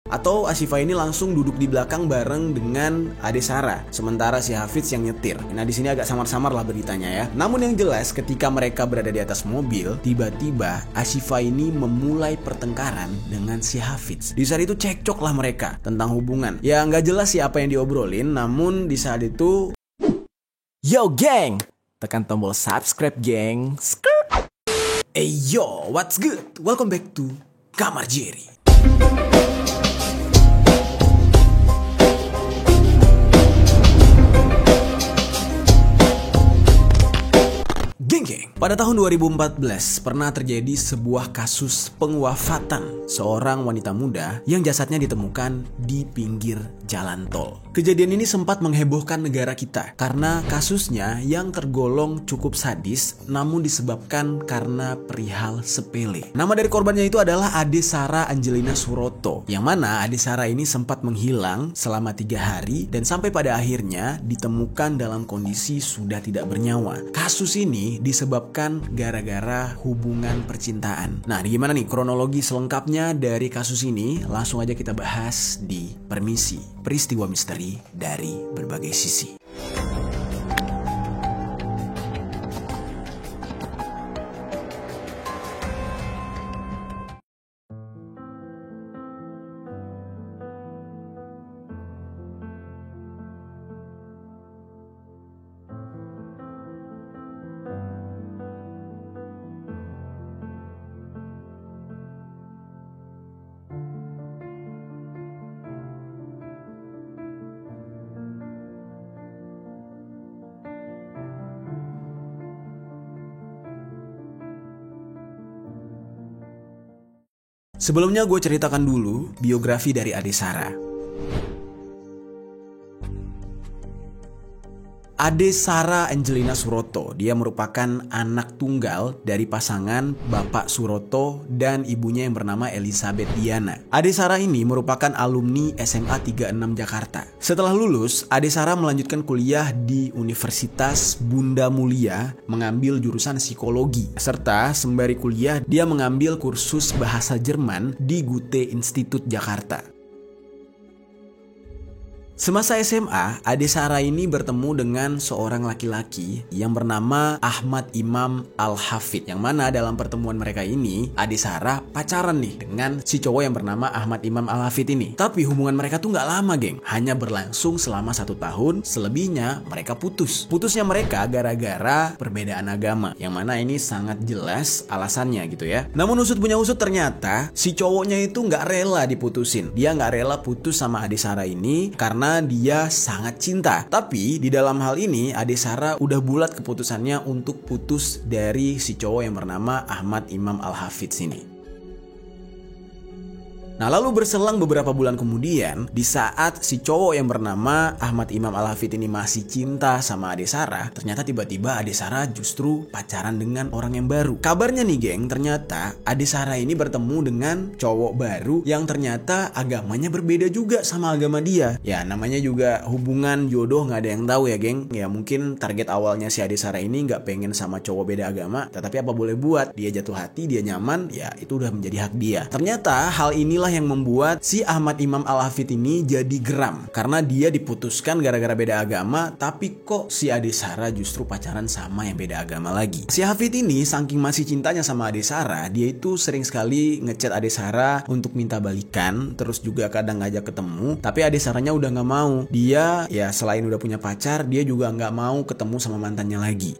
Atau Ashifa ini langsung duduk di belakang bareng dengan Ade Sarah, sementara si Hafidz yang nyetir. Nah di sini agak samar-samar lah beritanya ya. Namun yang jelas ketika mereka berada di atas mobil, tiba-tiba Ashifa ini memulai pertengkaran dengan si Hafidz. Di saat itu cekcok lah mereka tentang hubungan. Ya nggak jelas sih apa yang diobrolin, namun di saat itu, yo geng, tekan tombol subscribe geng. Hey yo, what's good? Welcome back to Kamar Jerry. Geng, pada tahun 2014 pernah terjadi sebuah kasus pengwafatan seorang wanita muda yang jasadnya ditemukan di pinggir jalan tol. Kejadian ini sempat menghebohkan negara kita karena kasusnya yang tergolong cukup sadis namun disebabkan karena perihal sepele. Nama dari korbannya itu adalah Ade Sarah Angelina Suroto, yang mana Ade Sarah ini sempat menghilang selama 3 hari dan sampai pada akhirnya ditemukan dalam kondisi sudah tidak bernyawa. Kasus ini disebabkan gara-gara hubungan percintaan. Nah, gimana nih kronologi selengkapnya dari kasus ini? Langsung aja kita bahas di Permisi, peristiwa misteri dari berbagai sisi. Sebelumnya gue ceritakan dulu biografi dari Ade Sarah. Ade Sarah Angelina Suroto, dia merupakan anak tunggal dari pasangan Bapak Suroto dan ibunya yang bernama Elizabeth Diana. Ade Sarah ini merupakan alumni SMA 36 Jakarta. Setelah lulus, Ade Sarah melanjutkan kuliah di Universitas Bunda Mulia mengambil jurusan psikologi. Serta sembari kuliah, dia mengambil kursus bahasa Jerman di Goethe Institut Jakarta. Semasa SMA, Ade Sarah ini bertemu dengan seorang laki-laki yang bernama Ahmad Imam Al-Hafid. Yang mana dalam pertemuan mereka ini, Ade Sarah pacaran nih dengan si cowok yang bernama Ahmad Imam Al-Hafid ini. Tapi hubungan mereka tuh gak lama geng, hanya berlangsung selama 1 tahun, selebihnya mereka putus. Putusnya mereka gara-gara perbedaan agama, yang mana ini sangat jelas alasannya gitu ya. Namun usut punya usut, ternyata si cowoknya itu gak rela diputusin. Dia gak rela putus sama Ade Sarah ini karena dia sangat cinta. Tapi di dalam hal ini Ade Sarah udah bulat keputusannya untuk putus dari si cowok yang bernama Ahmad Imam Al-Hafidz ini. Nah, lalu berselang beberapa bulan kemudian, di saat si cowok yang bernama Ahmad Imam Al-Hafidz ini masih cinta sama Ade Sarah, ternyata tiba-tiba Ade Sarah justru pacaran dengan orang yang baru. Kabarnya nih geng, ternyata Ade Sarah ini bertemu dengan cowok baru yang ternyata agamanya berbeda juga sama agama dia. Ya, namanya juga hubungan jodoh, gak ada yang tahu ya geng. Ya mungkin target awalnya si Ade Sarah ini gak pengen sama cowok beda agama, tetapi apa boleh buat, dia jatuh hati, dia nyaman, ya itu udah menjadi hak dia. Ternyata hal inilah yang membuat si Ahmad Imam Al-Hafidz ini jadi geram karena dia diputuskan gara-gara beda agama, tapi kok si Ade Sarah justru pacaran sama yang beda agama lagi. Si Hafidz ini saking masih cintanya sama Ade Sarah, dia itu sering sekali ngechat Ade Sarah untuk minta balikan, terus juga kadang ngajak ketemu, tapi Ade Sarahnya udah gak mau. Dia ya selain udah punya pacar, dia juga gak mau ketemu sama mantannya lagi.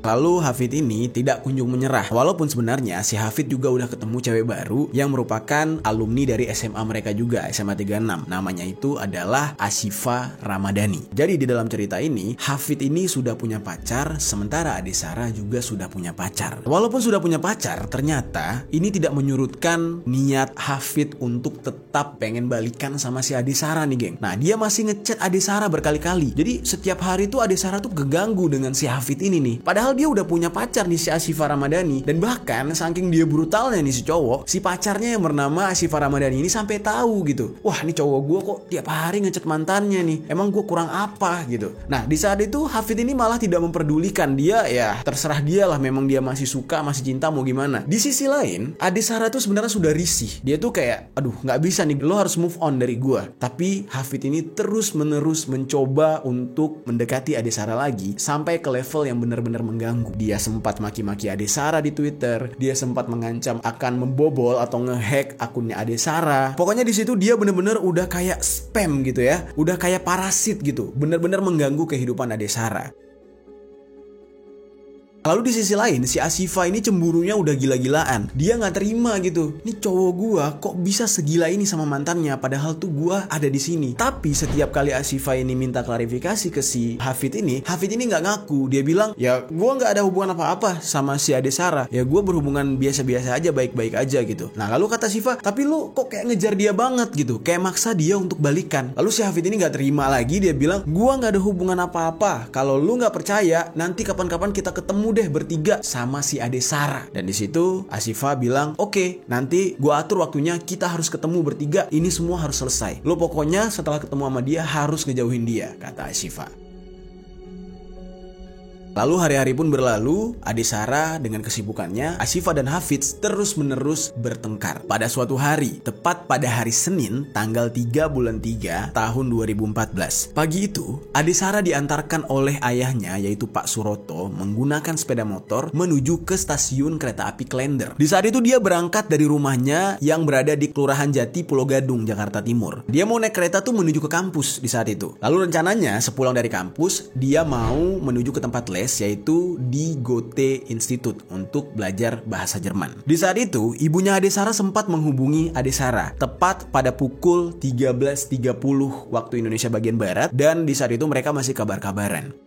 Lalu Hafidz ini tidak kunjung menyerah. Walaupun sebenarnya si Hafidz juga udah ketemu cewek baru yang merupakan alumni dari SMA mereka juga, SMA 36. Namanya itu adalah Ashifa Ramadhani. Jadi di dalam cerita ini, Hafidz ini sudah punya pacar, sementara Ade Sarah juga sudah punya pacar. Walaupun sudah punya pacar, ternyata ini tidak menyurutkan niat Hafidz untuk tetap pengen balikan sama si Ade Sarah nih geng. Nah, dia masih ngechat Ade Sarah berkali-kali. Jadi setiap hari tuh Ade Sarah tuh keganggu dengan si Hafidz ini nih. Padahal Padahal dia udah punya pacar nih si Asyifa Ramadhani. Dan bahkan saking dia brutalnya nih si cowok, si pacarnya yang bernama Asyifa Ramadhani ini sampai tahu gitu. Wah, ini cowok gue kok tiap hari ngechat mantannya nih. Emang gue kurang apa gitu. Nah, di saat itu Hafid ini malah tidak memperdulikan. Dia ya terserah dia lah, memang dia masih suka, masih cinta, mau gimana. Di sisi lain, Ade Sarah tuh sebenarnya sudah risih. Dia tuh kayak, aduh nggak bisa nih, lo harus move on dari gue. Tapi Hafid ini terus menerus mencoba untuk mendekati Ade Sarah lagi sampai ke level yang benar-benar mengganggu. Dia sempat maki-maki Ade Sarah di Twitter. Dia sempat mengancam akan membobol atau ngehack akunnya Ade Sarah. Pokoknya di situ dia benar-benar udah kayak spam gitu ya, udah kayak parasit gitu, benar-benar mengganggu kehidupan Ade Sarah. Lalu di sisi lain, si Asyifa ini cemburunya udah gila-gilaan. Dia gak terima gitu. Nih cowok gua kok bisa segila ini sama mantannya, padahal tuh gua ada di sini. Tapi setiap kali Asyifa ini minta klarifikasi ke si Hafid ini gak ngaku. Dia bilang, ya gua gak ada hubungan apa-apa sama si Ade Sarah. Ya gua berhubungan biasa-biasa aja, baik-baik aja gitu. Nah lalu kata Asyifa, tapi lu kok kayak ngejar dia banget gitu, kayak maksa dia untuk balikan. Lalu si Hafid ini gak terima lagi. Dia bilang, gua gak ada hubungan apa-apa. Kalau lu gak percaya, nanti kapan-kapan kita ketemu deh bertiga sama si Ade Sarah. Dan di situ Asyifa bilang, oke, nanti gua atur waktunya, kita harus ketemu bertiga, ini semua harus selesai. Lo pokoknya setelah ketemu sama dia harus ngejauhin dia, kata Asyifa. Lalu hari-hari pun berlalu, Ade Sarah dengan kesibukannya, Asyifa dan Hafid terus-menerus bertengkar. Pada suatu hari, tepat pada hari Senin, tanggal 3 bulan 3 tahun 2014. Pagi itu, Ade Sarah diantarkan oleh ayahnya yaitu Pak Suroto menggunakan sepeda motor menuju ke stasiun kereta api Klender. Di saat itu dia berangkat dari rumahnya yang berada di Kelurahan Jati, Pulau Gadung, Jakarta Timur. Dia mau naik kereta tuh menuju ke kampus di saat itu. Lalu rencananya sepulang dari kampus, dia mau menuju ke tempat les yaitu di Goethe Institute untuk belajar bahasa Jerman. Di saat itu, ibunya Ade Sarah sempat menghubungi Ade Sarah tepat pada pukul 13.30 waktu Indonesia bagian Barat, dan di saat itu mereka masih kabar-kabaran.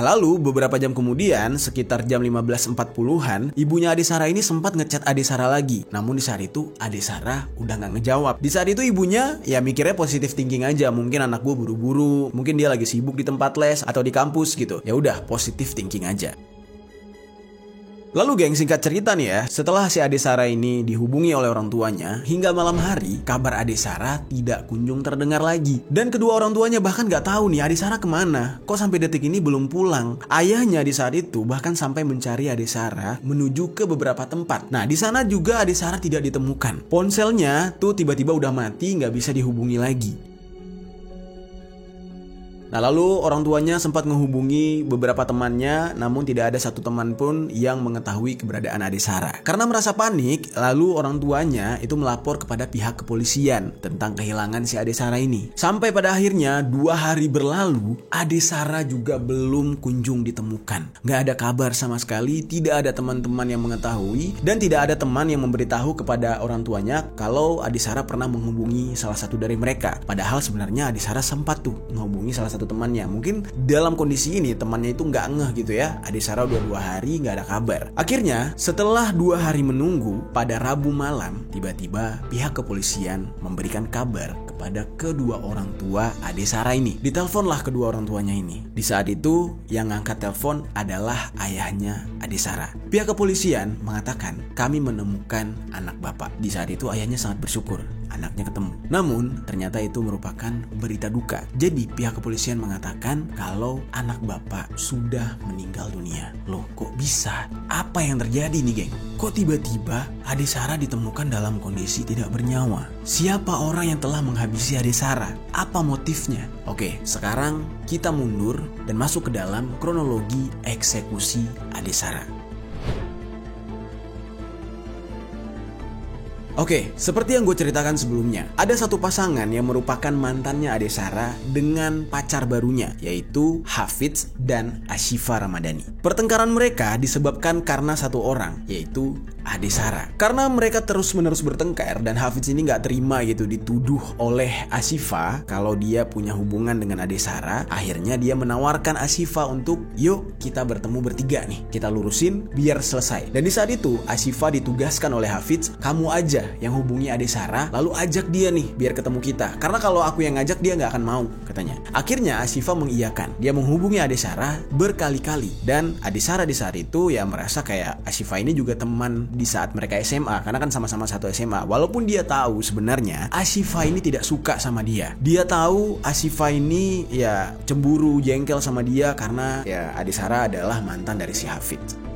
Lalu beberapa jam kemudian, sekitar jam 15.40-an, ibunya Ade Sarah ini sempat ngechat Ade Sarah lagi. Namun di saat itu Ade Sarah udah gak ngejawab. Di saat itu ibunya ya mikirnya positive thinking aja, mungkin anak gue buru-buru, mungkin dia lagi sibuk di tempat les atau di kampus gitu. Ya udah, positive thinking aja. Lalu geng, singkat cerita nih ya, setelah si Ade Sarah ini dihubungi oleh orang tuanya, hingga malam hari kabar Ade Sarah tidak kunjung terdengar lagi. Dan kedua orang tuanya bahkan gak tahu nih Ade Sarah kemana, kok sampai detik ini belum pulang. Ayahnya di saat itu bahkan sampai mencari Ade Sarah menuju ke beberapa tempat. Nah di sana juga Ade Sarah tidak ditemukan. Ponselnya tuh tiba-tiba udah mati, gak bisa dihubungi lagi. Nah lalu orang tuanya sempat menghubungi beberapa temannya, namun tidak ada satu teman pun yang mengetahui keberadaan Ade Sarah. Karena merasa panik, lalu orang tuanya itu melapor kepada pihak kepolisian tentang kehilangan si Ade Sarah ini. Sampai pada akhirnya 2 hari berlalu, Ade Sarah juga belum kunjung ditemukan. Gak ada kabar sama sekali, tidak ada teman-teman yang mengetahui, dan tidak ada teman yang memberitahu kepada orang tuanya kalau Ade Sarah pernah menghubungi salah satu dari mereka. Padahal sebenarnya Ade Sarah sempat tuh menghubungi salah satu temannya. Mungkin dalam kondisi ini temannya itu nggak ngeh gitu ya, Ade Sarah udah 2 hari nggak ada kabar. Akhirnya setelah 2 hari menunggu, pada Rabu malam tiba-tiba pihak kepolisian memberikan kabar kepada kedua orang tua Ade Sarah ini. Diteleponlah kedua orang tuanya ini. Di saat itu yang ngangkat telepon adalah ayahnya Ade Sarah. Pihak kepolisian mengatakan, kami menemukan anak bapak. Di saat itu ayahnya sangat bersyukur anaknya ketemu. Namun ternyata itu merupakan berita duka. Jadi pihak kepolisian mengatakan kalau anak bapak sudah meninggal dunia. Loh kok bisa? Apa yang terjadi nih geng? Kok tiba-tiba Ade Sarah ditemukan dalam kondisi tidak bernyawa? Siapa orang yang telah menghabisi Ade Sarah? Apa motifnya? Oke, sekarang kita mundur dan masuk ke dalam kronologi eksekusi Ade Sarah. Oke, seperti yang gue ceritakan sebelumnya, ada satu pasangan yang merupakan mantannya Ade Sarah dengan pacar barunya, yaitu Hafid dan Asyifa Ramadhani. Pertengkaran mereka disebabkan karena satu orang, yaitu Ade Sarah. Karena mereka terus-menerus bertengkar dan Hafid ini gak terima gitu dituduh oleh Asyifa kalau dia punya hubungan dengan Ade Sarah, akhirnya dia menawarkan Asyifa untuk, yuk kita bertemu bertiga nih, kita lurusin biar selesai. Dan di saat itu Asyifa ditugaskan oleh Hafid, kamu aja aja yang hubungi Ade Sarah, lalu ajak dia nih biar ketemu kita. Karena kalau aku yang ngajak dia nggak akan mau, katanya. Akhirnya Ashifa mengiyakan. Dia menghubungi Ade Sarah berkali-kali. Dan Ade Sarah di saat itu ya merasa kayak Ashifa ini juga teman di saat mereka SMA. Karena kan sama-sama satu SMA. Walaupun dia tahu sebenarnya Ashifa ini tidak suka sama dia. Dia tahu Ashifa ini ya cemburu, jengkel sama dia karena ya Ade Sarah adalah mantan dari si Hafidz.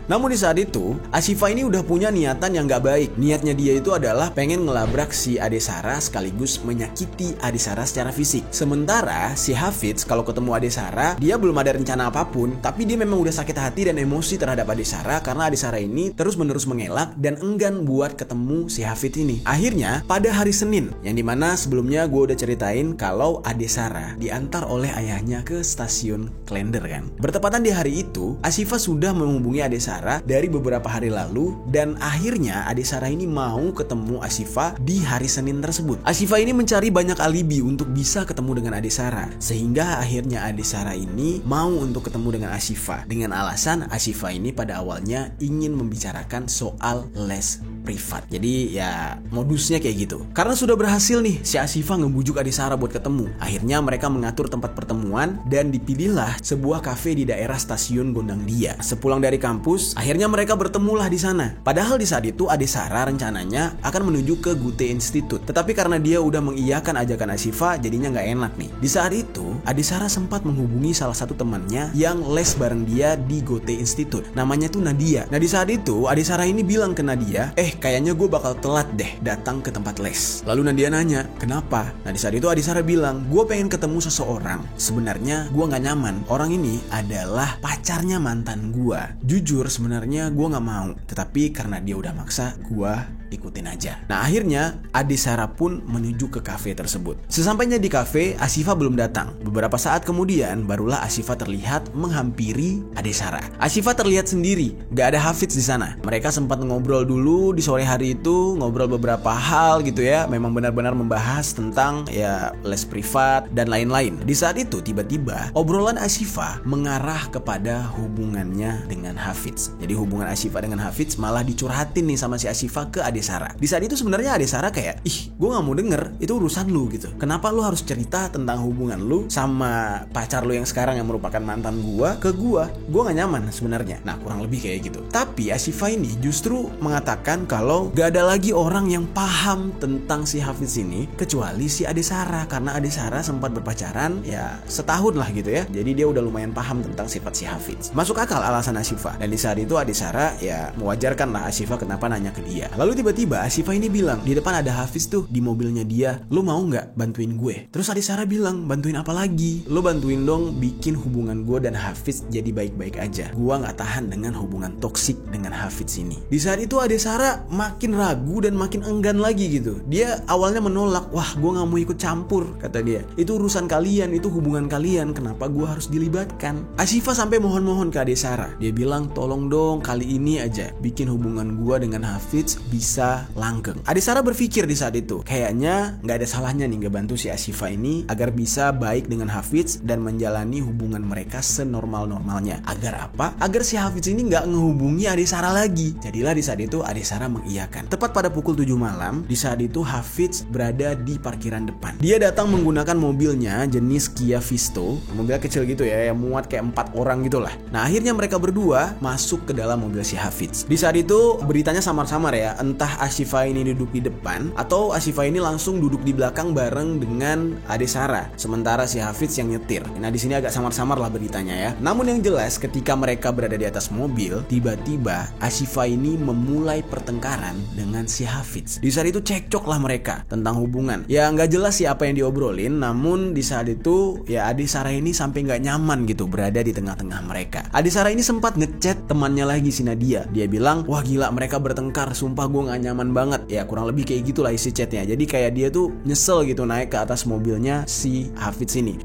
Namun di saat itu, Ashifa ini udah punya niatan yang gak baik. Niatnya dia itu adalah pengen ngelabrak si Ade Sarah sekaligus menyakiti Ade Sarah secara fisik. Sementara si Hafidz kalau ketemu Ade Sarah, dia belum ada rencana apapun, tapi dia memang udah sakit hati dan emosi terhadap Ade Sarah karena Ade Sarah ini terus-menerus mengelak dan enggan buat ketemu si Hafidz ini. Akhirnya pada hari Senin, yang dimana sebelumnya gue udah ceritain kalau Ade Sarah diantar oleh ayahnya ke stasiun Klender kan. Bertepatan di hari itu, Ashifa sudah menghubungi Ade Sarah dari beberapa hari lalu dan akhirnya Ade Sarah ini mau ketemu Ashifa di hari Senin tersebut. Ashifa ini mencari banyak alibi untuk bisa ketemu dengan Ade Sarah sehingga akhirnya Ade Sarah ini mau untuk ketemu dengan Ashifa dengan alasan Ashifa ini pada awalnya ingin membicarakan soal les privat. Jadi ya modusnya kayak gitu. Karena sudah berhasil nih si Ashifa ngebujuk Ade Sarah buat ketemu. Akhirnya mereka mengatur tempat pertemuan dan dipilihlah sebuah kafe di daerah stasiun Gondang Dia. Sepulang dari kampus, akhirnya mereka bertemulah di sana. Padahal di saat itu Ade Sarah rencananya akan menuju ke Goethe Institute. Tetapi karena dia udah mengiyakan ajakan Ashifa, jadinya nggak enak nih. Di saat itu, Ade Sarah sempat menghubungi salah satu temannya yang les bareng dia di Goethe Institute. Namanya tuh Nadia. Nah di saat itu Ade Sarah ini bilang ke Nadia, kayaknya gue bakal telat deh datang ke tempat les. Lalu Nadia nanya, kenapa? Nah di saat itu Ade Sarah bilang, gue pengen ketemu seseorang. Sebenarnya gue gak nyaman. Orang ini adalah pacarnya mantan gue. Jujur sebenarnya gue gak mau. Tetapi karena dia udah maksa, gue ikutin aja. Nah akhirnya Ade Sarah pun menuju ke kafe tersebut. Sesampainya di kafe, Ashifa belum datang. Beberapa saat kemudian barulah Ashifa terlihat menghampiri Ade Sarah. Ashifa terlihat sendiri, gak ada Hafidz di sana. Mereka sempat ngobrol dulu di sore hari itu, ngobrol beberapa hal gitu ya. Memang benar-benar membahas tentang ya les privat dan lain-lain. Di saat itu tiba-tiba obrolan Ashifa mengarah kepada hubungannya dengan Hafidz. Jadi hubungan Ashifa dengan Hafidz malah dicurhatin nih sama si Ashifa ke Ade Sarah. Di saat itu sebenarnya Ade Sarah kayak, gue gak mau denger, itu urusan lu gitu. Kenapa lu harus cerita tentang hubungan lu sama pacar lu yang sekarang yang merupakan mantan gue ke gue? Gue gak nyaman sebenarnya. Nah kurang lebih kayak gitu. Tapi Ashifa ini justru mengatakan kalau gak ada lagi orang yang paham tentang si Hafidz ini kecuali si Ade Sarah. Karena Ade Sarah sempat berpacaran ya setahun lah gitu ya. Jadi dia udah lumayan paham tentang sifat si Hafidz. Masuk akal alasan Ashifa. Dan di saat itu Ade Sarah ya mewajarkan lah Ashifa kenapa nanya ke dia. Lalu tiba-tiba Ashifa ini bilang, di depan ada Hafidz tuh di mobilnya dia, lu mau nggak bantuin gue? Terus Ade Sarah bilang, bantuin apa lagi? Lu bantuin dong bikin hubungan gue dan Hafidz jadi baik-baik aja. Gua nggak tahan dengan hubungan toksik dengan Hafidz ini. Di saat itu Ade Sarah makin ragu dan makin enggan lagi gitu. Dia awalnya menolak, wah gue nggak mau ikut campur, kata dia. Itu urusan kalian, itu hubungan kalian, kenapa gue harus dilibatkan? Ashifa sampai mohon-mohon ke Ade Sarah. Dia bilang, tolong dong kali ini aja bikin hubungan gue dengan Hafidz bisa langgeng. Ade Sarah berpikir di saat itu, kayaknya nggak ada salahnya nih ngebantu si Ashifa ini agar bisa baik dengan Hafidz dan menjalani hubungan mereka senormal-normalnya. Agar apa? Agar si Hafidz ini nggak ngehubungi Ade Sarah lagi. Jadilah di saat itu Ade Sarah mengiyakan. Tepat pada pukul 7 malam, di saat itu Hafidz berada di parkiran depan. Dia datang menggunakan mobilnya jenis Kia Visto, mobil kecil gitu ya, yang muat kayak 4 orang gitulah. Nah akhirnya mereka berdua masuk ke dalam mobil si Hafidz. Di saat itu beritanya samar-samar ya, entah Ashifa ini duduk di depan atau Ashifa ini langsung duduk di belakang bareng dengan Ade Sarah, sementara si Hafidz yang nyetir. Nah di sini agak samar-samar lah beritanya ya. Namun yang jelas ketika mereka berada di atas mobil, tiba-tiba Ashifa ini memulai pertengkaran dengan si Hafidz. Di saat itu cekcok lah mereka tentang hubungan. Ya nggak jelas sih apa yang diobrolin, namun di saat itu ya Ade Sarah ini sampai nggak nyaman gitu berada di tengah-tengah mereka. Ade Sarah ini sempat ngechat temannya lagi si Nadia. Dia bilang, wah gila mereka bertengkar, sumpah gue nggak nyaman banget. Ya kurang lebih kayak gitulah isi chatnya. Jadi kayak dia tuh nyesel gitu naik ke atas mobilnya si Hafidz ini.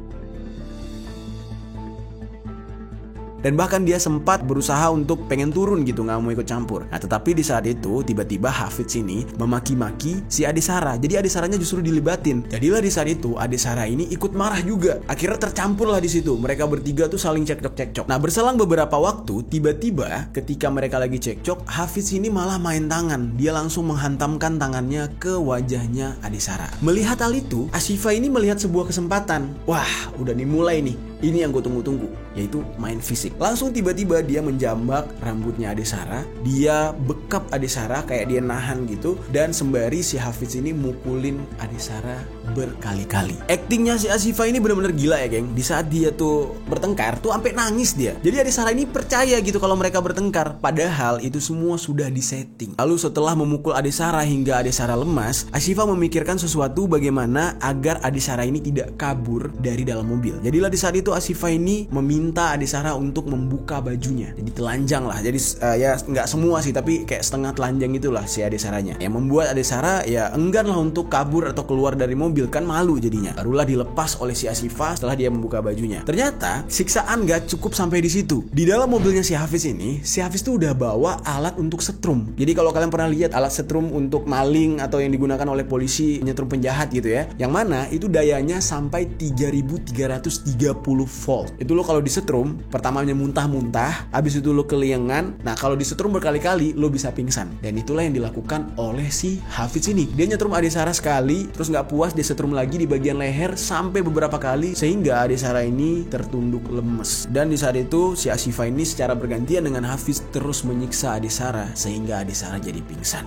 dan bahkan dia sempat berusaha untuk pengen turun gitu, nggak mau ikut campur. Nah tetapi di saat itu tiba-tiba Hafidz ini memaki-maki si Ade Sarah. Jadi Ade Sarahnya justru dilibatin. Jadilah di saat itu Ade Sarah ini ikut marah juga. Akhirnya tercampur lah di situ. Mereka bertiga tuh saling cekcok. Nah berselang beberapa waktu, tiba-tiba ketika mereka lagi cekcok, Hafidz ini malah main tangan. Dia langsung menghantamkan tangannya ke wajahnya Ade Sarah. Melihat hal itu, Ashifa ini melihat sebuah kesempatan. Wah, udah nih mulai nih. Ini yang gue tunggu-tunggu, yaitu main fisik. Langsung tiba-tiba dia menjambak rambutnya Ade Sarah. Dia bekap Ade Sarah kayak dia nahan gitu. Dan sembari si Hafidz ini mukulin Ade Sarah berkali-kali. Aktingnya si Ashifa ini benar-benar gila ya geng. Di saat dia tuh bertengkar tuh sampai nangis dia. Jadi Ade Sarah ini percaya gitu kalau mereka bertengkar. Padahal itu semua sudah disetting. Lalu setelah memukul Ade Sarah hingga Ade Sarah lemas, Ashifa memikirkan sesuatu bagaimana agar Ade Sarah ini tidak kabur dari dalam mobil. Jadilah di saat itu Ashifa ini meminta Ade Sarah untuk membuka bajunya. Jadi telanjang lah. Jadi ya nggak semua sih, tapi kayak setengah telanjang itulah si Ade Sarahnya. Yang membuat Ade Sarah ya enggan lah untuk kabur atau keluar dari mobil, kan malu jadinya. Barulah dilepas oleh si Ashifa setelah dia membuka bajunya. Ternyata siksaan gak cukup sampai di situ. Di dalam mobilnya si Hafidz ini, si Hafidz tuh udah bawa alat untuk setrum. Jadi kalau kalian pernah lihat alat setrum untuk maling atau yang digunakan oleh polisi nyetrum penjahat gitu ya, yang mana itu dayanya sampai 3330 volt. Itu lo kalau disetrum, pertamanya muntah-muntah, habis itu lo keliengan. Nah kalau disetrum berkali-kali lo bisa pingsan. Dan itulah yang dilakukan oleh si Hafidz ini. Dia nyetrum Ade Sarah sekali, terus nggak puas dia setrum lagi di bagian leher sampai beberapa kali, sehingga Ade Sarah ini tertunduk lemes. Dan di saat itu si Ashifa ini secara bergantian dengan Hafidz terus menyiksa Ade Sarah sehingga Ade Sarah jadi pingsan.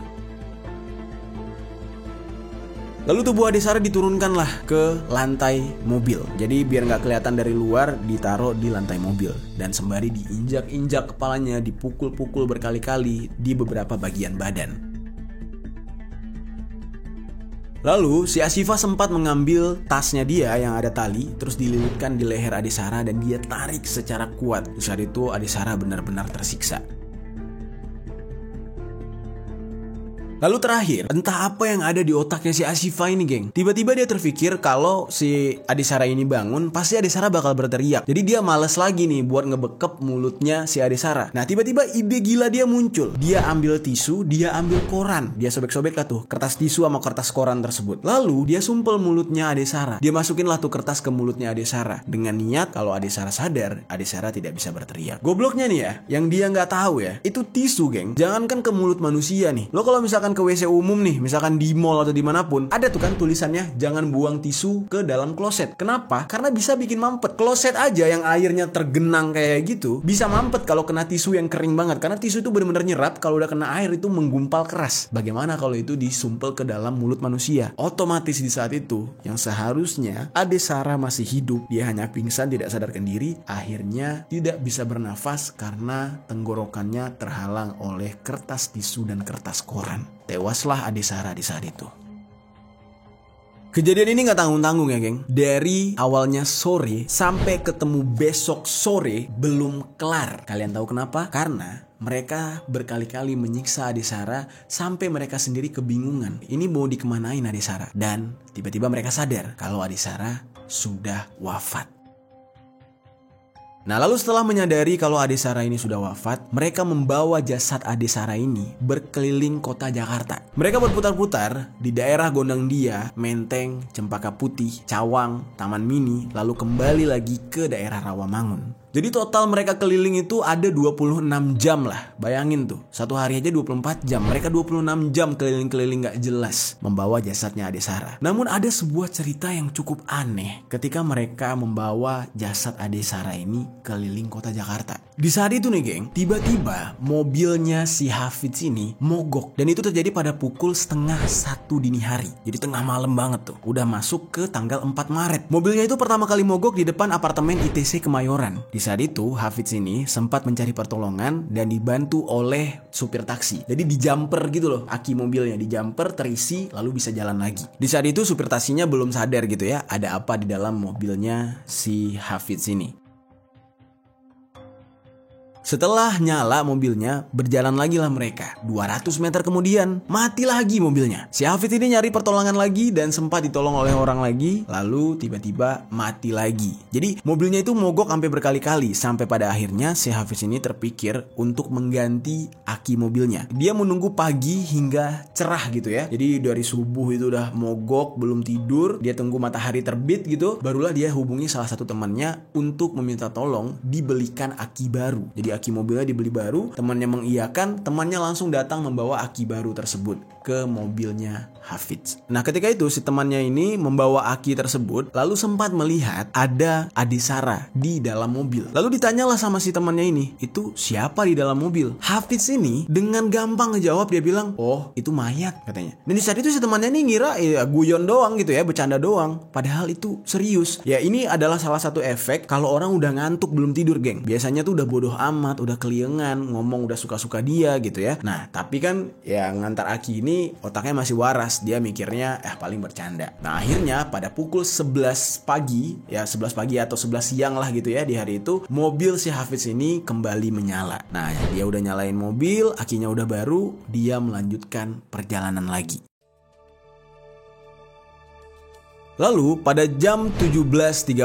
Lalu tubuh Ade Sarah diturunkanlah ke lantai mobil. Jadi biar nggak kelihatan dari luar, ditaruh di lantai mobil. Dan sembari diinjak-injak kepalanya, dipukul-pukul berkali-kali di beberapa bagian badan. Lalu si Ashifa sempat mengambil tasnya dia yang ada tali, terus dililitkan di leher Ade Sarah dan dia tarik secara kuat. Di saat itu Ade Sarah benar-benar tersiksa. Lalu terakhir, entah apa yang ada di otaknya si Ashifa ini geng. Tiba-tiba dia terpikir kalau si Ade Sarah ini bangun, pasti Ade Sarah bakal berteriak. Jadi dia males lagi nih buat ngebekep mulutnya si Ade Sarah. Nah tiba-tiba ide gila dia muncul. Dia ambil tisu, dia ambil koran. Dia sobek-sobek lah tuh kertas tisu sama kertas koran tersebut. Lalu dia sumpel mulutnya Ade Sarah. Dia masukin lah tuh kertas ke mulutnya Ade Sarah. Dengan niat kalau Ade Sarah sadar, Ade Sarah tidak bisa berteriak. Gobloknya nih ya, yang dia nggak tahu ya, itu tisu geng. Jangankan ke mulut manusia nih. Lo kalau misalkan ke WC umum nih, misalkan di mall atau dimanapun, ada tuh kan tulisannya jangan buang tisu ke dalam kloset. Kenapa? Karena bisa bikin mampet. Kloset aja yang airnya tergenang kayak gitu bisa mampet kalau kena tisu yang kering banget. Karena tisu itu benar-benar nyerap, kalau udah kena air itu menggumpal keras. Bagaimana kalau itu disumpel ke dalam mulut manusia? Otomatis di saat itu yang seharusnya Ade Sarah masih hidup, dia hanya pingsan tidak sadarkan diri, akhirnya tidak bisa bernafas karena tenggorokannya terhalang oleh kertas tisu dan kertas koran. Tewaslah Ade Sarah di saat itu. Kejadian ini gak tanggung-tanggung ya geng. Dari awalnya sore sampai ketemu besok sore belum kelar. Kalian tahu kenapa? Karena mereka berkali-kali menyiksa Ade Sarah sampai mereka sendiri kebingungan. Ini mau dikemanain Ade Sarah? Dan tiba-tiba mereka sadar kalau Ade Sarah sudah wafat. Nah lalu setelah menyadari kalau Ade Sarah ini sudah wafat, mereka membawa jasad Ade Sarah ini berkeliling kota Jakarta. Mereka berputar-putar di daerah Gondang Dia, Menteng, Cempaka Putih, Cawang, Taman Mini, lalu kembali lagi ke daerah Rawamangun. Jadi total mereka keliling itu ada 26 jam lah. Bayangin tuh, satu hari aja 24 jam. Mereka 26 jam keliling-keliling gak jelas membawa jasadnya Ade Sarah. Namun ada sebuah cerita yang cukup aneh ketika mereka membawa jasad Ade Sarah ini keliling kota Jakarta. Di saat itu nih geng, tiba-tiba mobilnya si Hafidz ini mogok. Dan itu terjadi pada pukul 12:30 dini hari. Jadi tengah malam banget tuh. Udah masuk ke tanggal 4 Maret. Mobilnya itu pertama kali mogok di depan apartemen ITC Kemayoran. Di saat itu Hafidz ini sempat mencari pertolongan dan dibantu oleh supir taksi. Jadi dijamper gitu loh, aki mobilnya dijamper, terisi, lalu bisa jalan lagi. Di saat itu supir taksinya belum sadar gitu ya, ada apa di dalam mobilnya si Hafidz ini. Setelah nyala mobilnya, berjalan lagi lah mereka. 200 meter kemudian, mati lagi mobilnya. Si Hafidz ini nyari pertolongan lagi dan sempat ditolong oleh orang lagi, lalu tiba-tiba mati lagi. Jadi mobilnya itu mogok sampai berkali-kali, sampai pada akhirnya si Hafidz ini terpikir untuk mengganti aki mobilnya. Dia menunggu pagi hingga cerah gitu ya. Jadi dari subuh itu udah mogok, belum tidur, dia tunggu matahari terbit gitu, barulah dia hubungi salah satu temannya untuk meminta tolong dibelikan aki baru. Jadi aki mobilnya dibeli baru, temannya mengiyakan, temannya langsung datang membawa aki baru tersebut ke mobilnya Hafidz. Nah ketika itu si temannya ini membawa aki tersebut, lalu sempat melihat ada Adisara di dalam mobil. Lalu ditanyalah sama si temannya ini, itu siapa di dalam mobil? Hafidz ini dengan gampang ngejawab, dia bilang, oh itu mayat katanya. Dan di saat itu si temannya ini ngira guyon doang gitu ya, bercanda doang. Padahal itu serius. Ya ini adalah salah satu efek kalau orang udah ngantuk belum tidur geng. Biasanya tuh udah bodoh amat, udah keliengan, ngomong udah suka-suka dia gitu ya. Nah tapi kan ya ngantar aki ini otaknya masih waras, dia mikirnya paling bercanda. Nah akhirnya pada pukul 11 pagi ya, 11 pagi atau 11 siang lah gitu ya di hari itu, mobil si Hafidz ini kembali menyala. Nah dia udah nyalain mobil, akinya udah baru, dia melanjutkan perjalanan lagi. Lalu pada jam 17.30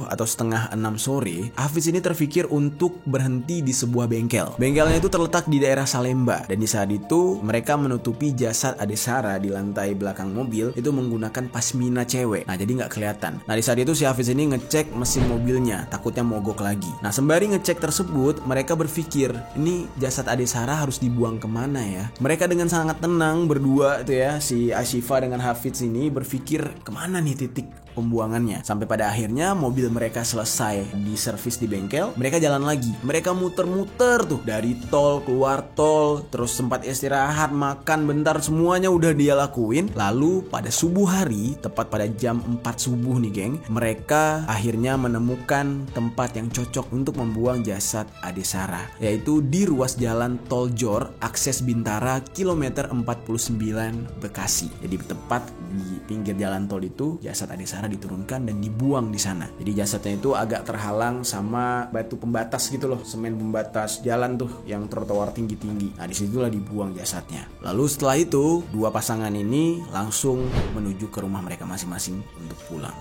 atau setengah 6 sore, Hafidz ini terfikir untuk berhenti di sebuah bengkel. Bengkelnya itu terletak di daerah Salemba, dan di saat itu mereka menutupi jasad Adisara di lantai belakang mobil itu menggunakan pasmina cewek. Nah jadi nggak kelihatan. Nah di saat itu si Hafidz ini ngecek mesin mobilnya, takutnya mogok lagi. Nah sembari ngecek tersebut, mereka berpikir ini jasad Adisara harus dibuang kemana ya. Mereka dengan sangat tenang berdua itu ya, si Ashifa dengan Hafidz ini berpikir kemana nih titik pembuangannya. Sampai pada akhirnya mobil mereka selesai di servis di bengkel, mereka jalan lagi. Mereka muter-muter tuh dari tol keluar tol, terus sempat istirahat, makan bentar, semuanya udah dia lakuin. Lalu pada subuh hari, tepat pada jam 4 subuh nih geng, mereka akhirnya menemukan tempat yang cocok untuk membuang jasad Adisara, yaitu di ruas jalan Tol Jor, akses Bintara, kilometer 49 Bekasi. Jadi tepat di pinggir jalan tol itu jasad Adisara diturunkan dan dibuang di sana. Jadi jasadnya itu agak terhalang sama batu pembatas gitu loh, semen pembatas jalan tuh yang trotoar tinggi-tinggi. Nah disitulah dibuang jasadnya. Lalu setelah itu dua pasangan ini langsung menuju ke rumah mereka masing-masing untuk pulang.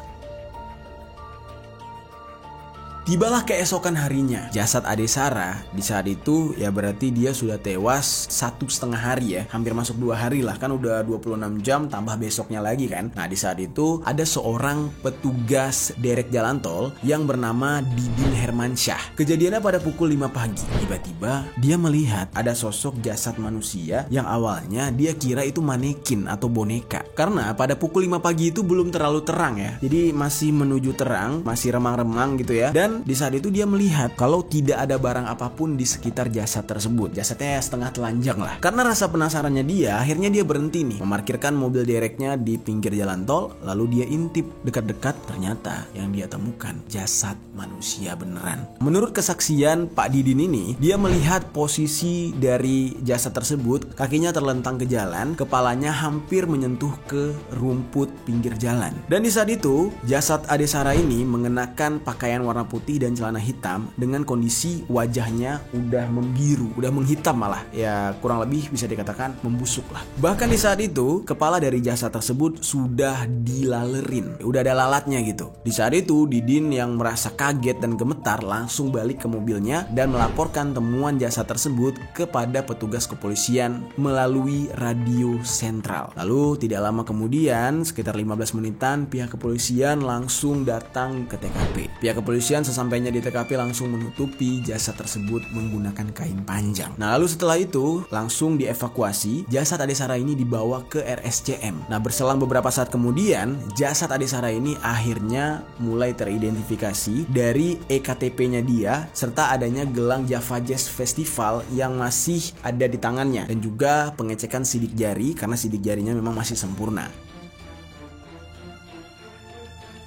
Tibalah keesokan harinya, jasad Adisara di saat itu ya berarti dia sudah tewas 1,5 hari ya, hampir masuk 2 hari lah, kan udah 26 jam tambah besoknya lagi kan. Nah di saat itu ada seorang petugas derek jalan tol yang bernama Didin Hermansyah. Kejadiannya pada pukul 5 pagi, tiba-tiba dia melihat ada sosok jasad manusia yang awalnya dia kira itu manekin atau boneka. Karena pada pukul 5 pagi itu belum terlalu terang ya, jadi masih menuju terang, masih remang-remang gitu ya. Dan di saat itu dia melihat kalau tidak ada barang apapun di sekitar jasad tersebut. Jasadnya setengah telanjang lah. Karena rasa penasarannya dia, akhirnya dia berhenti nih, memarkirkan mobil dereknya di pinggir jalan tol. Lalu dia intip dekat-dekat, ternyata yang dia temukan jasad manusia beneran. Menurut kesaksian Pak Didin ini, dia melihat posisi dari jasad tersebut, kakinya terlentang ke jalan, kepalanya hampir menyentuh ke rumput pinggir jalan. Dan di saat itu jasad Adisara ini mengenakan pakaian warna putih dan celana hitam dengan kondisi wajahnya udah membiru, udah menghitam malah. Ya kurang lebih bisa dikatakan membusuk lah. Bahkan di saat itu kepala dari jasad tersebut sudah dilalerin, udah ada lalatnya gitu. Di saat itu Didin yang merasa kaget dan gemetar langsung balik ke mobilnya dan melaporkan temuan jasad tersebut kepada petugas kepolisian melalui radio sentral. Lalu tidak lama kemudian, sekitar 15 menitan, pihak kepolisian langsung datang ke TKP. Pihak kepolisian sesampainya di TKP langsung menutupi jasad tersebut menggunakan kain panjang. Nah lalu setelah itu langsung dievakuasi, jasad Adisara ini dibawa ke RSCM. Nah berselang beberapa saat kemudian, jasad Adisara ini akhirnya mulai teridentifikasi dari EKTP-nya dia serta adanya gelang Java Jazz Festival yang masih ada di tangannya, dan juga pengecekan sidik jari karena sidik jarinya memang masih sempurna.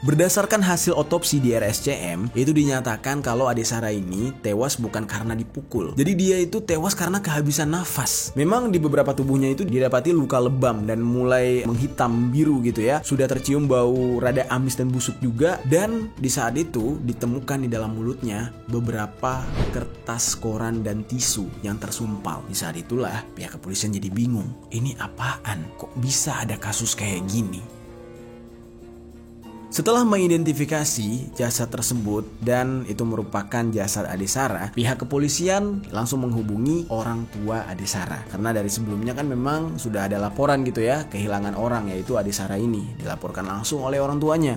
Berdasarkan hasil otopsi di RSCM, itu dinyatakan kalau Ade Sarah ini tewas bukan karena dipukul. Jadi dia itu tewas karena kehabisan nafas. Memang di beberapa tubuhnya itu didapati luka lebam dan mulai menghitam biru gitu ya. Sudah tercium bau rada amis dan busuk juga. Dan di saat itu ditemukan di dalam mulutnya beberapa kertas koran dan tisu yang tersumpal. Di saat itulah pihak kepolisian jadi bingung. Ini apaan? Kok bisa ada kasus kayak gini? Setelah mengidentifikasi jasad tersebut dan itu merupakan jasad Ade Sarah, pihak kepolisian langsung menghubungi orang tua Ade Sarah. Karena dari sebelumnya kan memang sudah ada laporan gitu ya, kehilangan orang yaitu Ade Sarah ini dilaporkan langsung oleh orang tuanya.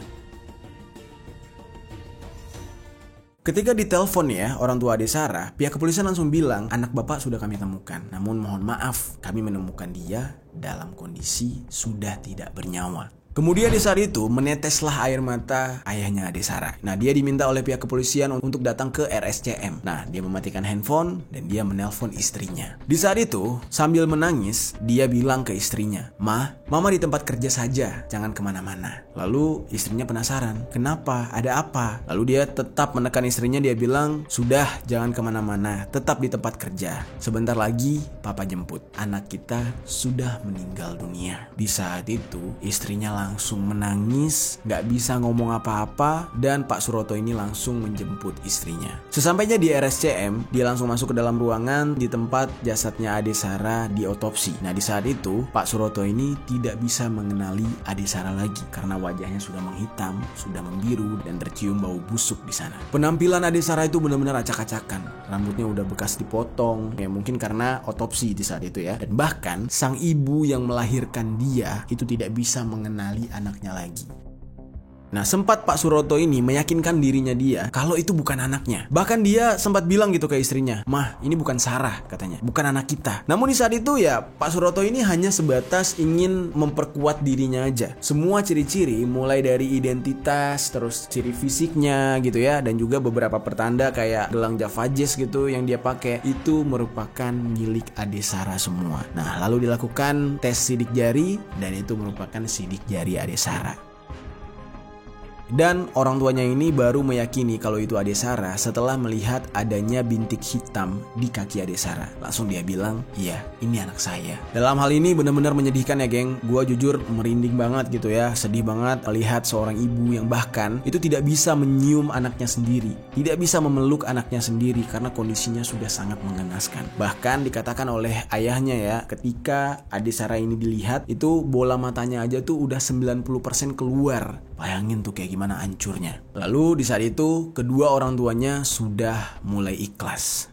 Ketika ditelepon ya orang tua Ade Sarah, pihak kepolisian langsung bilang anak bapak sudah kami temukan. Namun mohon maaf, kami menemukan dia dalam kondisi sudah tidak bernyawa. Kemudian di saat itu meneteslah air mata ayahnya Ade Sarah. Nah, dia diminta oleh pihak kepolisian untuk datang ke RSCM. Nah, dia mematikan handphone dan dia menelpon istrinya. Di saat itu sambil menangis dia bilang ke istrinya, Mama di tempat kerja saja, jangan kemana-mana. Lalu istrinya penasaran, kenapa? Ada apa? Lalu dia tetap menekan istrinya, dia bilang, sudah jangan kemana-mana, tetap di tempat kerja. Sebentar lagi papa jemput. Anak kita sudah meninggal dunia. Di saat itu istrinya langsung menangis, gak bisa ngomong apa-apa, dan Pak Suroto ini langsung menjemput istrinya. Sesampainya di RSCM, dia langsung masuk ke dalam ruangan di tempat jasadnya Ade Sarah diotopsi. Nah, di saat itu Pak Suroto ini tidak bisa mengenali Ade Sarah lagi karena wajahnya sudah menghitam, sudah membiru, dan tercium bau busuk di sana. Penampilan Ade Sarah itu benar-benar acak-acakan. Rambutnya udah bekas dipotong, ya mungkin karena otopsi di saat itu ya. Dan bahkan sang ibu yang melahirkan dia itu tidak bisa mengenali anaknya lagi. Nah, sempat Pak Suroto ini meyakinkan dirinya dia kalau itu bukan anaknya. Bahkan dia sempat bilang gitu ke istrinya, Mah, ini bukan Sarah, katanya, bukan anak kita. Namun di saat itu ya Pak Suroto ini hanya sebatas ingin memperkuat dirinya aja. Semua ciri-ciri mulai dari identitas, terus ciri fisiknya gitu ya, dan juga beberapa pertanda kayak gelang Java Jazz gitu yang dia pakai itu merupakan milik Ade Sarah semua. Nah, lalu dilakukan tes sidik jari dan itu merupakan sidik jari Ade Sarah. Dan orang tuanya ini baru meyakini kalau itu Ade Sarah setelah melihat adanya bintik hitam di kaki Ade Sarah. Langsung dia bilang, iya ini anak saya. Dalam hal ini benar-benar menyedihkan ya geng. Gua jujur merinding banget gitu ya. Sedih banget melihat seorang ibu yang bahkan itu tidak bisa menyium anaknya sendiri, tidak bisa memeluk anaknya sendiri karena kondisinya sudah sangat mengenaskan. Bahkan dikatakan oleh ayahnya ya, ketika Ade Sarah ini dilihat itu bola matanya aja tuh udah 90% keluar. Bayangin tuh kayak gimana hancurnya. Lalu di saat itu kedua orang tuanya sudah mulai ikhlas.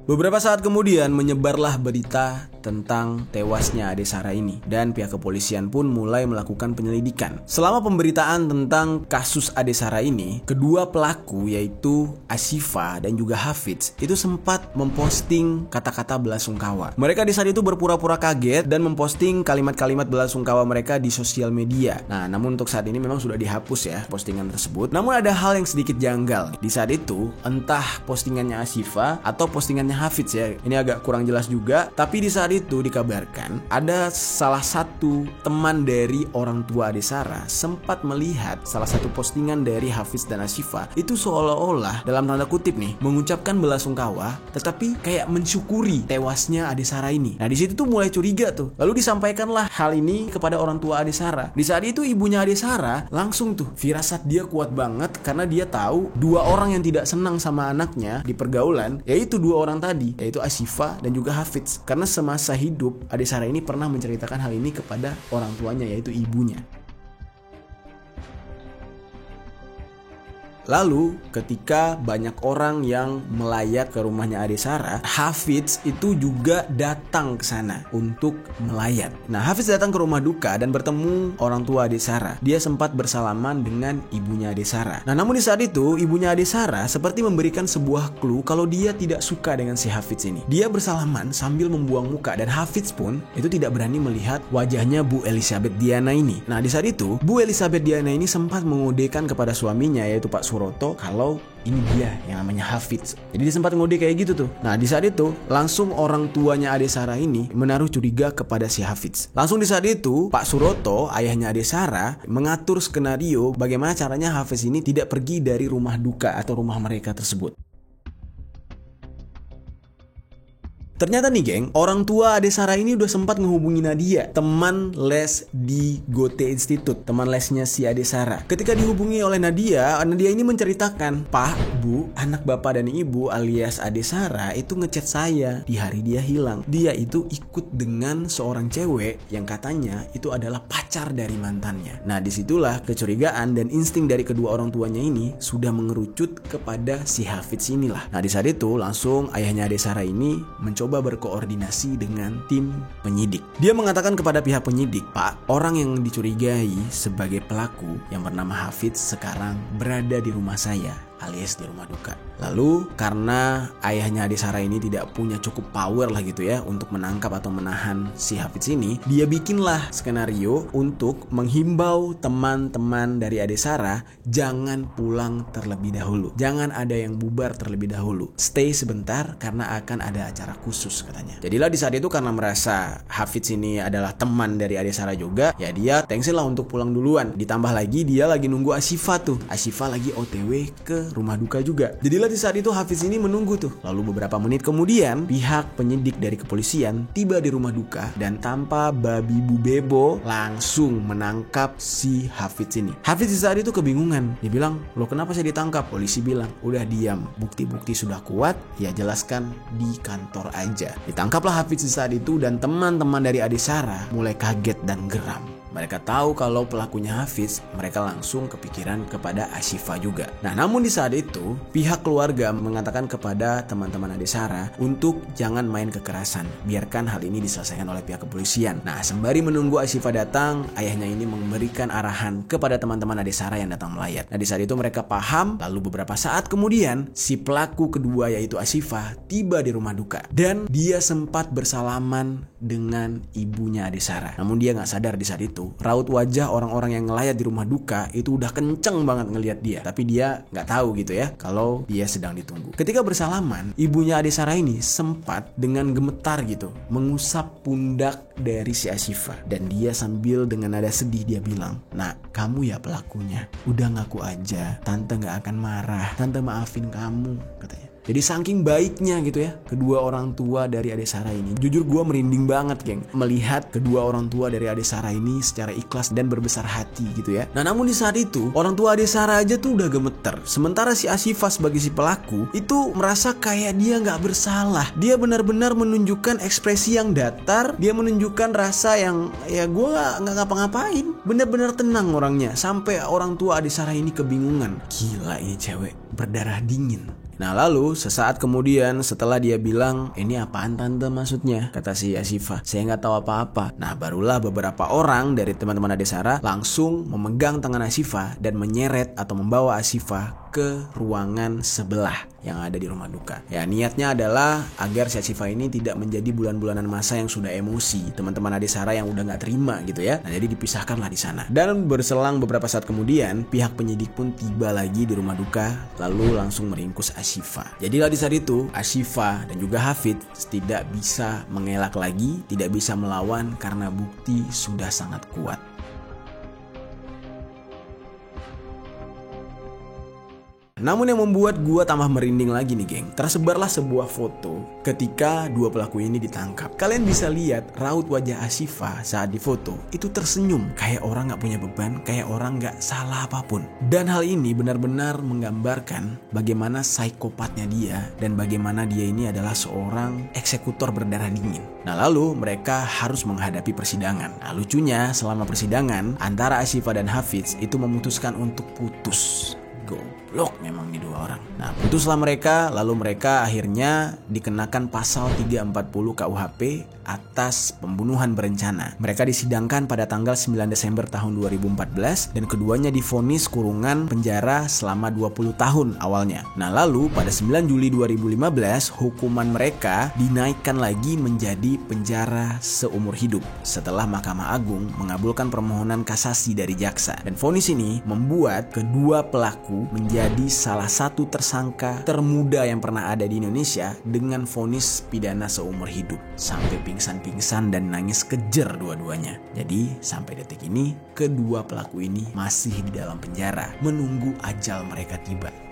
Beberapa saat kemudian menyebarlah berita tentang tewasnya Ade Sarah ini dan pihak kepolisian pun mulai melakukan penyelidikan. Selama pemberitaan tentang kasus Ade Sarah ini, kedua pelaku yaitu Ashifa dan juga Hafidz itu sempat memposting kata-kata belasungkawa. Mereka di saat itu berpura-pura kaget dan memposting kalimat-kalimat belasungkawa mereka di sosial media. Nah, namun untuk saat ini memang sudah dihapus ya postingan tersebut. Namun ada hal yang sedikit janggal. Di saat itu, entah postingannya Ashifa atau postingannya Hafidz ya. Ini agak kurang jelas juga, tapi di saat itu dikabarkan ada salah satu teman dari orang tua Ade Sarah sempat melihat salah satu postingan dari Hafidz dan Ashifa itu seolah-olah dalam tanda kutip nih mengucapkan belasungkawa tetapi kayak mensyukuri tewasnya Ade Sarah ini. Nah, di situ tuh mulai curiga tuh. Lalu disampaikanlah hal ini kepada orang tua Ade Sarah. Di saat itu ibunya Ade Sarah langsung tuh firasat dia kuat banget karena dia tahu dua orang yang tidak senang sama anaknya di pergaulan yaitu dua orang tadi, yaitu Ashifa dan juga Hafidz. Karena semasa hidup Ade Sarah ini pernah menceritakan hal ini kepada orang tuanya yaitu ibunya. Lalu ketika banyak orang yang melayat ke rumahnya Ade Sarah, Hafidz itu juga datang ke sana untuk melayat. Nah, Hafidz datang ke rumah duka dan bertemu orang tua Ade Sarah. Dia sempat bersalaman dengan ibunya Ade Sarah. Nah, namun di saat itu ibunya Ade Sarah seperti memberikan sebuah clue kalau dia tidak suka dengan si Hafidz ini. Dia bersalaman sambil membuang muka dan Hafidz pun itu tidak berani melihat wajahnya Bu Elizabeth Diana ini. Nah, di saat itu Bu Elizabeth Diana ini sempat mengodekan kepada suaminya yaitu Pak Suroto kalau ini dia yang namanya Hafidz. Jadi dia sempat ngode kayak gitu tuh. Nah di saat itu langsung orang tuanya Ade Sarah ini menaruh curiga kepada si Hafidz. Langsung di saat itu Pak Suroto, ayahnya Ade Sarah, mengatur skenario bagaimana caranya Hafidz ini tidak pergi dari rumah duka atau rumah mereka tersebut. Ternyata nih geng, orang tua Ade Sarah ini udah sempat ngehubungi Nadia, teman les di Goethe Institute, teman lesnya si Ade Sarah. Ketika dihubungi oleh Nadia ini menceritakan, "Pak, Bu, anak bapak dan ibu alias Ade Sarah itu ngechat saya di hari dia hilang. Dia itu ikut dengan seorang cewek yang katanya itu adalah pacar dari mantannya." Nah disitulah kecurigaan dan insting dari kedua orang tuanya ini sudah mengerucut kepada si Hafidz inilah. Nah di saat itu langsung ayahnya Ade Sarah ini mencoba berkoordinasi dengan tim penyidik. Dia mengatakan kepada pihak penyidik, "Pak, orang yang dicurigai sebagai pelaku yang bernama Hafidz sekarang berada di rumah saya, alias di rumah duka." Lalu karena ayahnya Ade Sarah ini tidak punya cukup power lah gitu ya untuk menangkap atau menahan si Hafidz ini, dia bikinlah skenario untuk menghimbau teman-teman dari Ade Sarah jangan pulang terlebih dahulu. Jangan ada yang bubar terlebih dahulu. Stay sebentar karena akan ada acara khusus katanya. Jadilah di saat itu karena merasa Hafidz ini adalah teman dari Ade Sarah juga, ya dia tensi lah untuk pulang duluan. Ditambah lagi dia lagi nunggu Asyifa tuh. Asyifa lagi OTW ke rumah duka juga. Jadilah di saat itu Hafidz ini menunggu tuh. Lalu beberapa menit kemudian pihak penyidik dari kepolisian tiba di rumah duka dan tanpa babi bu bebo langsung menangkap si Hafidz ini. Hafidz di saat itu kebingungan. Dia bilang, "Loh kenapa saya ditangkap?" Polisi bilang, "Udah diam, bukti-bukti sudah kuat, ya jelaskan di kantor aja." Ditangkaplah Hafidz di saat itu dan teman-teman dari Ade Sarah mulai kaget dan geram. Mereka tahu kalau pelakunya Hafidz, mereka langsung kepikiran kepada Asyifa juga. Nah, namun di saat itu, pihak keluarga mengatakan kepada teman-teman Ade Sarah untuk jangan main kekerasan, biarkan hal ini diselesaikan oleh pihak kepolisian. Nah, sembari menunggu Asyifa datang, ayahnya ini memberikan arahan kepada teman-teman Ade Sarah yang datang melayat. Nah, di saat itu mereka paham, lalu beberapa saat kemudian, si pelaku kedua yaitu Asyifa tiba di rumah duka. Dan dia sempat bersalaman dengan ibunya Ade Sarah. Namun dia gak sadar di saat itu, raut wajah orang-orang yang ngelayat di rumah duka itu udah kenceng banget ngelihat dia. Tapi dia nggak tahu gitu ya kalau dia sedang ditunggu. Ketika bersalaman, ibunya Ade Sarah ini sempat dengan gemetar gitu mengusap pundak dari si Asyifa. Dan dia sambil dengan nada sedih dia bilang, "Nak, kamu ya pelakunya. Udah ngaku aja, tante nggak akan marah. Tante maafin kamu," katanya. Jadi saking baiknya gitu ya kedua orang tua dari Ade Sarah ini. Jujur gue merinding banget geng melihat kedua orang tua dari Ade Sarah ini secara ikhlas dan berbesar hati gitu ya. Nah namun di saat itu orang tua Ade Sarah aja tuh udah gemeter. Sementara si Asyifa sebagai si pelaku itu merasa kayak dia gak bersalah. Dia benar-benar menunjukkan ekspresi yang datar. Dia menunjukkan rasa yang ya gue gak ngapa-ngapain. Benar-benar tenang orangnya. Sampai orang tua Ade Sarah ini kebingungan. Gila ini cewek berdarah dingin. Nah lalu sesaat kemudian setelah dia bilang, "Ini apaan tante maksudnya?" kata si Asyifa, "Saya nggak tahu apa-apa." Nah barulah beberapa orang dari teman-teman Ade Sarah langsung memegang tangan Asyifa dan menyeret atau membawa Asyifa ke ruangan sebelah yang ada di rumah duka. Ya niatnya adalah agar si Asyifa ini tidak menjadi bulan-bulanan masa yang sudah emosi, teman-teman Ade Sarah yang udah nggak terima gitu ya. Nah jadi dipisahkanlah di sana. Dan berselang beberapa saat kemudian pihak penyidik pun tiba lagi di rumah duka lalu langsung meringkus Asyifa. Jadilah di saat itu Asyifa dan juga Hafidz tidak bisa mengelak lagi, tidak bisa melawan karena bukti sudah sangat kuat. Namun yang membuat gua tambah merinding lagi nih geng, tersebarlah sebuah foto ketika dua pelaku ini ditangkap. Kalian bisa lihat raut wajah Asyifa saat difoto itu tersenyum kayak orang gak punya beban, kayak orang gak salah apapun. Dan hal ini benar-benar menggambarkan bagaimana psikopatnya dia dan bagaimana dia ini adalah seorang eksekutor berdarah dingin. Nah lalu mereka harus menghadapi persidangan. Nah lucunya selama persidangan antara Asyifa dan Hafidz itu memutuskan untuk putus. Goblok memang nih dua orang. Nah putuslah mereka, lalu mereka akhirnya dikenakan pasal 340 KUHP atas pembunuhan berencana. Mereka disidangkan pada tanggal 9 Desember tahun 2014 dan keduanya divonis kurungan penjara selama 20 tahun awalnya. Nah, lalu pada 9 Juli 2015 hukuman mereka dinaikkan lagi menjadi penjara seumur hidup setelah Mahkamah Agung mengabulkan permohonan kasasi dari jaksa. Dan vonis ini membuat kedua pelaku menjadi salah satu tersangka termuda yang pernah ada di Indonesia dengan vonis pidana seumur hidup. Sampai pingsan-pingsan dan nangis kejer dua-duanya. Jadi sampai detik ini kedua pelaku ini masih di dalam penjara menunggu ajal mereka tiba.